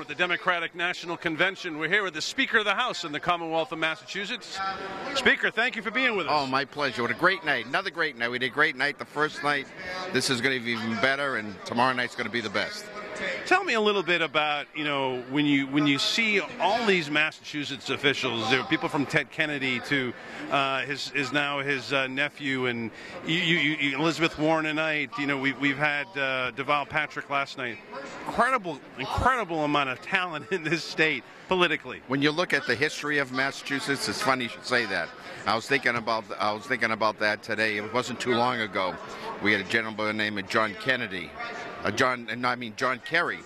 At the Democratic National Convention, we're here with the Speaker of the House in the Commonwealth of Massachusetts. Speaker, thank you for being with us. Oh, my pleasure. What a great night. Another great night. We did a great night the first night. This is going to be even better, and tomorrow night's going to be the best. Tell me a little bit about, when you see all these Massachusetts officials, there are people from Ted Kennedy to his nephew, and Elizabeth Warren tonight. We've had Deval Patrick last night. Incredible amount of talent in this state politically. When you look at the history of Massachusetts, it's funny you should say that. I was thinking about that today. It wasn't too long ago. We had a gentleman named John Kennedy. John Kerry,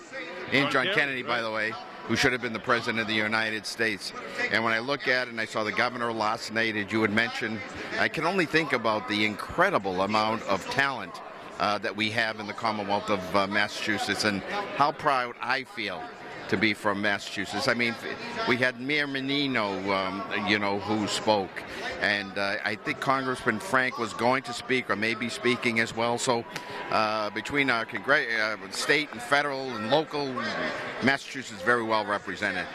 and John Kennedy, by the way, who should have been the President of the United States. And when I look at it and I saw the governor last night, as you had mentioned, I can only think about the incredible amount of talent that we have in the Commonwealth of Massachusetts, and how proud I feel to be from Massachusetts. I mean, we had Mayor Menino, who spoke, and I think Congressman Frank was going to speak, or maybe speaking as well. So between our state and federal and local, Massachusetts is very well represented.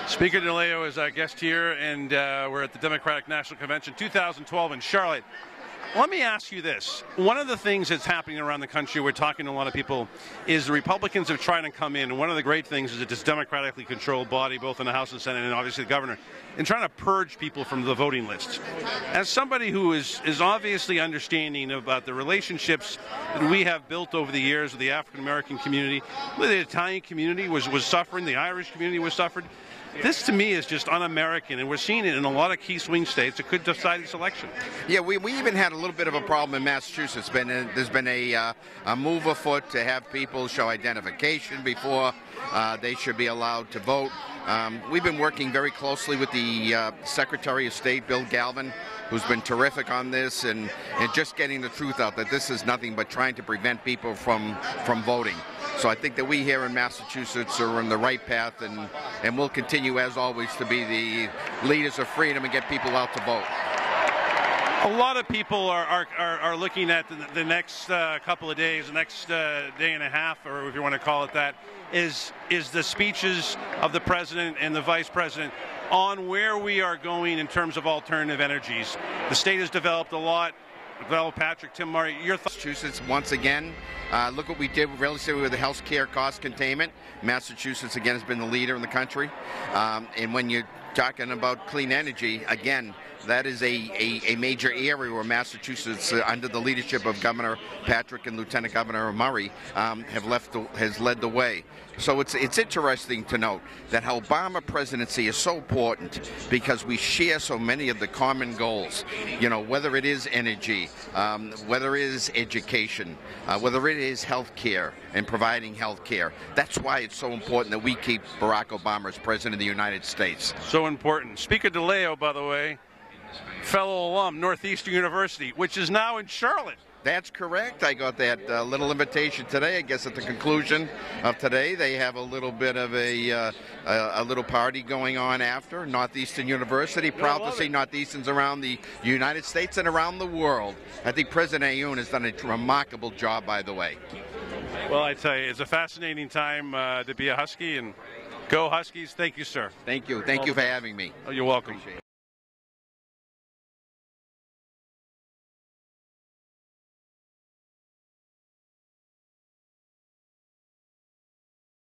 Speaker DeLeo is our guest here, and we're at the Democratic National Convention 2012 in Charlotte. Let me ask you this. One of the things that's happening around the country, we're talking to a lot of people, is the Republicans have tried to come in, and one of the great things is that this democratically controlled body, both in the House and Senate, and obviously the governor, in trying to purge people from the voting lists. As somebody who is obviously understanding about the relationships that we have built over the years with the African-American community, the Italian community was suffering, the Irish community was suffering. This, to me, is just un-American, and we're seeing it in a lot of key swing states that could decide this election. Yeah, we even had a little bit of a problem in Massachusetts. There's been a move afoot to have people show identification before they should be allowed to vote. We've been working very closely with the Secretary of State, Bill Galvin, who's been terrific on this, and just getting the truth out that this is nothing but trying to prevent people from voting. So I think that we here in Massachusetts are on the right path, and we'll continue, as always, to be the leaders of freedom and get people out to vote. A lot of people are looking at the next couple of days, the next day and a half, or if you want to call it that, is the speeches of the president and the vice president on where we are going in terms of alternative energies. The state has developed a lot. Deval Patrick, Tim Murray, your thoughts? Massachusetts, once again, look what we did relatively with the health care cost containment. Massachusetts, again, has been the leader in the country. And when you're talking about clean energy, again, that is a major area where Massachusetts, under the leadership of Governor Patrick and Lieutenant Governor Murray, has led the way. So it's interesting to note that how Obama presidency is so important because we share so many of the common goals. Whether it is energy, whether it is education, whether it is health care and providing health care. That's why it's so important that we keep Barack Obama as President of the United States. So important. Speaker DeLeo, by the way, fellow alum, Northeastern University, which is now in Charlotte. That's correct. I got that little invitation today. I guess at the conclusion of today, they have a little bit of a little party going on after Northeastern University. Proud to see Northeasterns around the United States and around the world. I think President Ayoun has done a remarkable job, by the way. Well, I tell you, it's a fascinating time to be a Husky, and go Huskies. Thank you, sir. Thank you. Thank you for having me. Oh, you're welcome.